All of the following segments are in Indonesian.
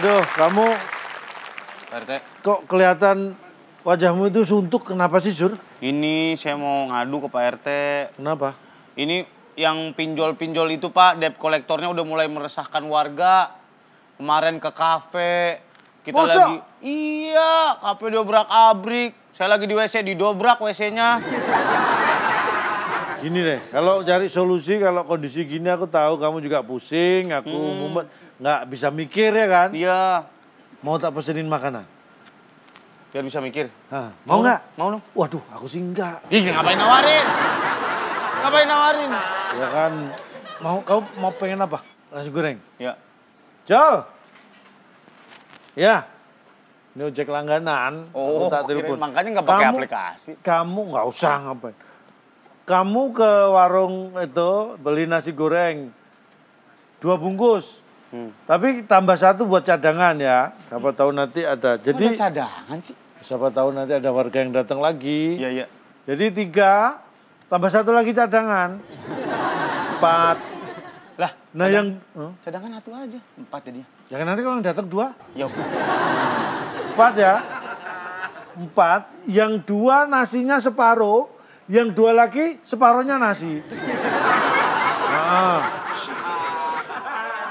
Aduh, kamu Pak RT. kok kelihatan wajahmu itu suntuk, kenapa sih, Sur? Ini saya mau ngadu ke Pak RT. Kenapa? Ini yang pinjol-pinjol itu Pak, debt kolektornya udah mulai meresahkan warga. Kemarin ke kafe, kita Masa? lagi... Iya, kafe dobrak-abrik. Saya lagi di WC, didobrak WC-nya. Gini deh, kalau cari solusi, kalau kondisi gini aku tahu kamu juga pusing, aku mumet, nggak bisa mikir ya kan? Iya, Mau tak pesenin makanan? biar bisa mikir. Hah, mau nggak? Mau dong. Waduh, aku sih enggak. Ih, ngapain nawarin? Ngapain nawarin? Ya kan, kamu mau pengen apa? Nasi goreng? Ya. Jol! Ya, ini ojek langganan. Oh, aku tak telepon. makanya nggak pakai aplikasi. Kamu nggak usah ngapain. Kamu ke warung itu beli nasi goreng 2 bungkus. Tapi tambah 1 buat cadangan ya. Siapa tahu nanti ada. Jadi Ada cadangan sih? siapa tahu nanti ada warga yang datang lagi. Iya, iya. Jadi 3 tambah 1 lagi cadangan. 4. Lah, Nah yang cadangan 1 aja. 4 jadinya. jangan nanti kalau yang datang 2. Ya. 4 ya. 4. Yang 2 nasinya separuh. Yang 2 lagi separuhnya nasi. Nah,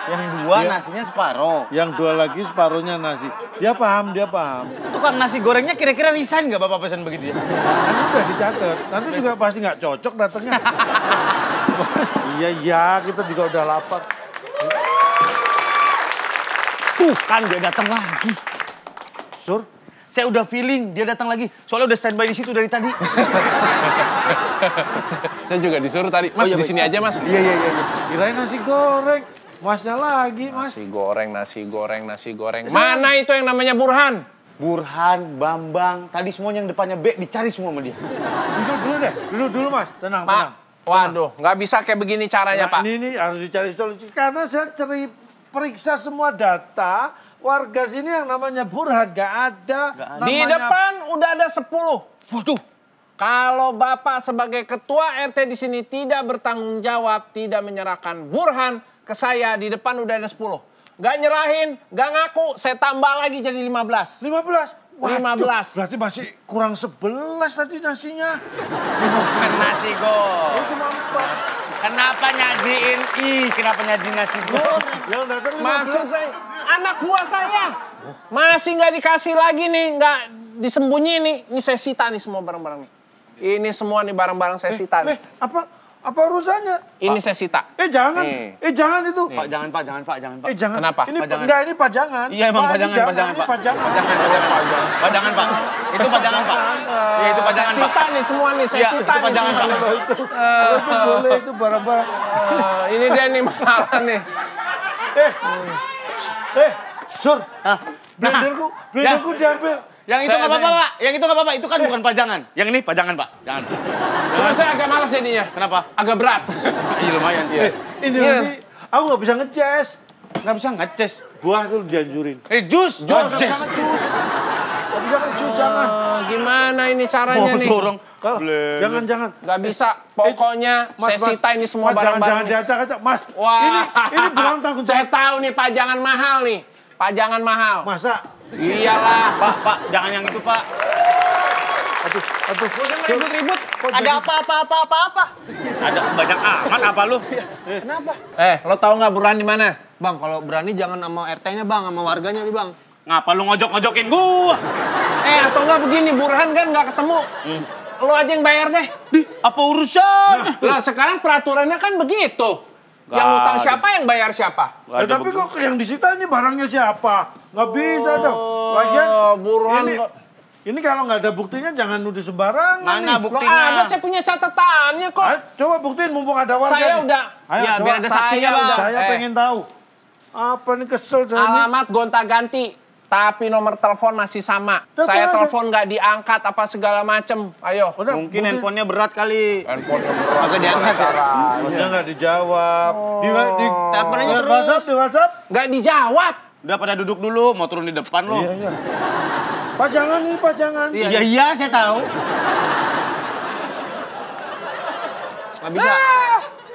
Yang 2 Iya. nasinya separoh. yang 2 lagi separuhnya nasi. Dia paham, dia paham. Tukang nasi gorengnya kira-kira resign nggak Bapak pesan begitu ya? Kan udah dicatat. Nanti juga pasti nggak cocok datangnya. Iya, kita juga udah lapar. Tuh kan dia datang lagi. Sur, Saya udah feeling dia datang lagi. Soalnya udah standby di situ dari tadi. Saya juga disuruh tadi. Mas, di sini aja, Mas. Iya. kirain nasi goreng. Masnya lagi, Mas. Nasi goreng, nasi goreng, nasi goreng. Mana itu yang namanya Burhan? Burhan, Bambang, tadi semuanya yang depannya B dicari semua sama dia. Duduk dulu deh. Duduk dulu, Mas. Tenang, Pak, tenang. waduh, nggak bisa kayak begini caranya, Nah, Pak. ini harus dicari solusi. Karena saya periksa semua data. Warga sini yang namanya Burhan gak ada. Di Namanya- depan udah ada 10. Waduh. Kalau Bapak sebagai ketua RT di sini tidak bertanggung jawab, tidak menyerahkan Burhan ke saya, di depan udah ada 10. Nggak nyerahin, nggak ngaku, saya tambah lagi jadi 15. 15. Waduh, 15. Berarti masih kurang 11 tadi nasinya. Bukan nasi goreng. Cuma 4. Kenapa nyajiin? Kenapa nyajiin nasi goreng? Yang datang 15. Maksud saya, anak buah saya masih nggak dikasih lagi nih, nggak disembunyiin nih. Ini saya sita nih semua barang-barang nih. Ini semua nih barang-barang saya sita nih. Apa urusannya? Ini saya sita. Jangan. Nih. Jangan itu. Pak, jangan Pak. Jangan. Kenapa? Ini Pajangan. enggak, ini pajangan. Iya emang Pak, ini pajangan, jangan, ini pajangan. Pajangan Pak. Itu pajangan Pak. Iya itu pajangan Saya Pak. sita nih semua nih, saya Iya, sita itu nih pajangan, semua Pak. nih. Itu boleh, itu barang-barang. Ini dia nih malah nih. Sur. Blenderku diambil. Yang itu Saya- nggak apa-apa Pak. Yang itu nggak apa-apa. Itu kan bukan pajangan. Yang ini pajangan Pak. Jangan. Cuman saya agak malas jadinya. Kenapa? Agak berat. Iya lumayan sih ya. Ini Iya. nanti aku nggak bisa ngecas. Nggak bisa ngeces. Buah tuh dianjurin. Jus. Jangan cus. Tapi jangan cus, jangan. Gimana ini caranya nih? dorong. Jangan. Gak bisa. Pokoknya saya sita ini semua barang-barang. Jangan diacak-acak, Mas. Wah, Ini bukan tanggung saya jawab. tahu nih pajangan mahal nih. Pajangan mahal. Masa? Iyalah. Pak, jangan yang itu Pak. Aduh. Ribut-ribut. Ada apa-apa. Ada banyak amat apa lu? Kenapa? Lo tahu nggak Burhan di mana? Bang, kalau berani jangan sama RT-nya bang, sama warganya nih bang. Ngapa lu ngojok-ngojokin gua? Atau nggak begini, Burhan kan nggak ketemu. Lo aja yang bayar deh. Apa urusannya? Lah sekarang peraturannya kan begitu. Yang Nggak utang ada. siapa yang bayar siapa? Tapi kok yang disita ini barangnya siapa? Nggak bisa dong. Lagian Burhan ini, kok. ini kalau nggak ada buktinya jangan nuduh sembarangan Mana nih. Lo buktinya? ada, saya punya catatannya kok. Ayo, coba buktiin mumpung ada warga Saya nih. udah. Ayo, Ya, coba. biar ada saksinya, Bang. Saya pengen tahu. Apa nih kesel saya nih. Alamat gonta-ganti, tapi nomor telepon masih sama. Telepon Saya aja. telepon nggak diangkat apa segala macem. Ayo. Udah, Mungkin buktiin. handphonenya berat kali. Handphone Agak diangkat ya? Dia nggak dijawab. Di Teleponnya di terus. WhatsApp, di WhatsApp. nggak dijawab. Udah pada duduk dulu, mau turun di depan lo. Iya. Pajangan ini, pajangan. Iya, saya tahu. Nggak bisa.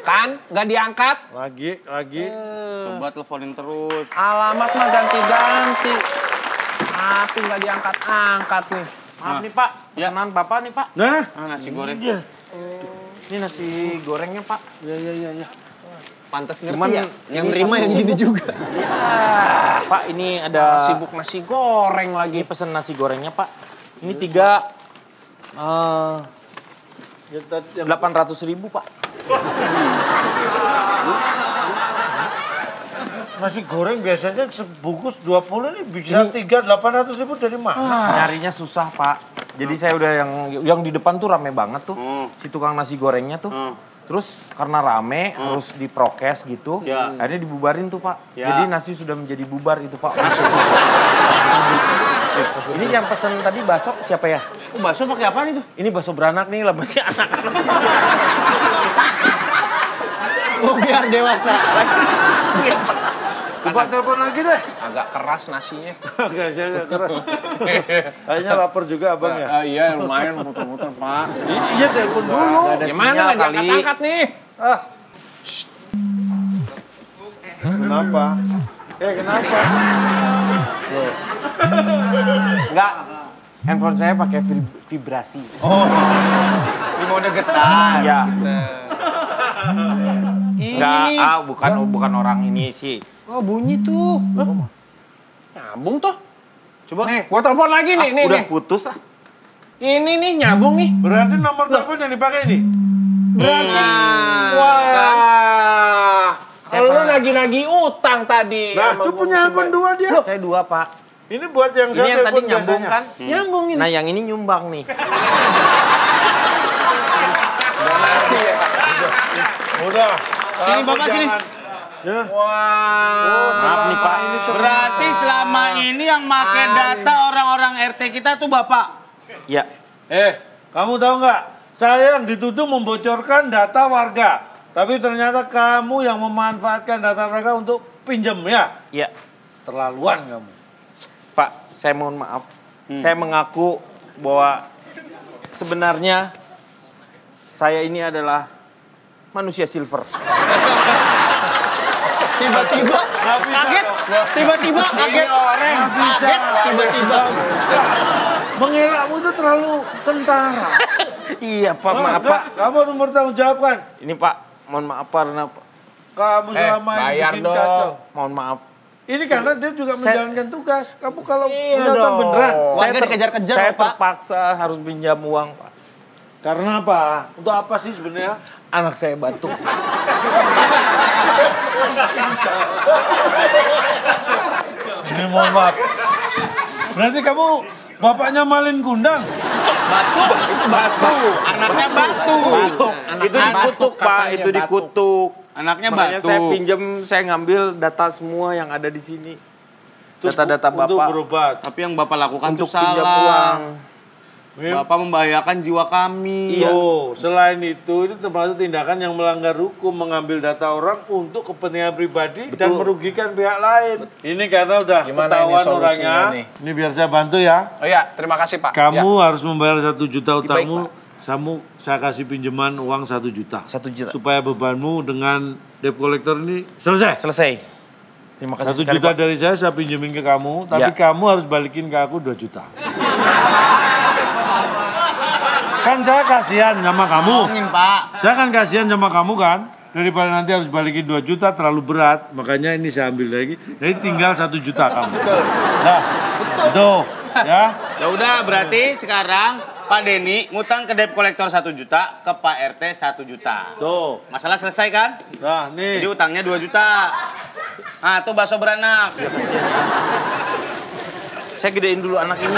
Kan? Nggak diangkat? Lagi. Coba teleponin terus. Alamat mah ganti-ganti. Tapi nggak diangkat-angkat nih. Maaf nih Pak, pesanan Bapak nih Pak. Nah. Nasi goreng. Iya. Ini nasi gorengnya Pak. Iya. Pantas ngerti cuman ya, yang terima yang gini juga. Pak, ini ada... Sibuk nasi goreng lagi. Ini pesen nasi gorengnya Pak. Ini 800.000 Pak. Nasi goreng biasanya sebungkus 20 ini bisa 800.000 dari mana? Nyarinya susah Pak. Jadi saya udah yang di depan tuh rame banget tuh. Si tukang nasi gorengnya tuh. Terus karena rame harus diprokes gitu. Ya. Akhirnya dibubarin tuh Pak. Ya. Jadi nasi sudah menjadi bubar itu Pak. Ini yang pesen tadi bakso siapa ya? Oh, bakso pakai apaan itu? Ini bakso beranak nih lah masih anak-anak. Oh, biar dewasa. Coba telepon lagi deh. Agak keras nasinya. Agak keras. Kayaknya lapar juga abang ya. Iya, lumayan muter-muter, Pak. Iya telepon dulu. Gimana nggak diangkat-angkat nih? Kenapa? Kenapa? Enggak. Handphone saya pakai vibrasi. Ini mode getar. Iya. Ini. Bukan orang ini sih. Oh, bunyi tuh. Nyambung tuh. Coba. Nih, gua telepon lagi nih, nih. Udah putus lah. Ini nih nyambung nih. Berarti nomor telepon yang dipakai ini? Wah. Lu nagih-nagih utang tadi. Nah, sama itu gua punya mesti handphone bayar. 2 dia. Saya 2 Pak. Ini buat yang Ini saya yang tadi telepon nyambung biasanya. kan? Nyambung ini. Nah yang ini nyumbang nih. Donasi ya. Udah. Sini, Bapak, sini. Ya. Wah. Maaf nih Pak. Berarti selama ini yang pakai data orang-orang RT kita tuh Bapak. Ya. Kamu tahu nggak? Saya yang dituduh membocorkan data warga. Tapi ternyata kamu yang memanfaatkan data mereka untuk pinjam ya? Iya. Terlaluan kamu. Pak, saya mohon maaf. Saya mengaku bahwa sebenarnya saya ini adalah manusia silver. Tiba-tiba Kaget. Tiba-tiba kaget. Kaget. Tiba-tiba. Mengelakmu itu terlalu kentara. Iya Pak, maaf Enggak, Pak. kamu harus bertanggungjawabkan. Ini Pak, mohon maaf karena Kamu selama ini bayar bikin dong. kacau. mohon maaf. Ini karena dia juga menjalankan tugas. Kamu kalau Iya punya utang dong. beneran. Warga dikejar-kejar, Saya Pak. terpaksa harus pinjam uang Pak. Karena apa? Untuk apa sih sebenarnya? Anak saya batuk. Ini mohon maaf. Berarti kamu bapaknya Malin Kundang? Batu. Anaknya batu. Itu dikutuk Pak, itu dikutuk. Anaknya Makanya batu. saya pinjam, saya ngambil data semua yang ada di sini. Data-data Untuk Bapak berobat. Tapi yang Bapak lakukan untuk tuh pinjam salah. uang. Bapak membahayakan jiwa kami. Iya. Oh, selain itu termasuk tindakan yang melanggar hukum, mengambil data orang untuk kepentingan pribadi dan merugikan pihak lain. Ini karena udah Gimana ketahuan ini solusinya orangnya. nih? Ini biar saya bantu ya. Oh iya, terima kasih Pak. Kamu Ya. harus membayar 1 juta utangmu. Baik, Saya kasih pinjaman uang 1 juta. 1 juta. Supaya bebanmu dengan debt collector ini selesai. Selesai. Terima kasih 1 sekali juta Pak. dari saya pinjemin ke kamu, tapi Ya. kamu harus balikin ke aku 2 juta. Kan saya kasihan sama kamu. Ngomongin, Pak. Saya kan kasihan sama kamu kan. Daripada nanti harus balikin 2 juta terlalu berat. Makanya ini saya ambil lagi. Jadi tinggal 1 juta kamu. Nah, betul. Ya. Ya udah, berarti sekarang Pak Denny ngutang ke debt collector 1 juta, ke Pak RT 1 juta. Tuh. Masalah selesai kan? Nah, nih. Jadi utangnya 2 juta. Nah, tuh bakso beranak. Saya gedein dulu anak ini.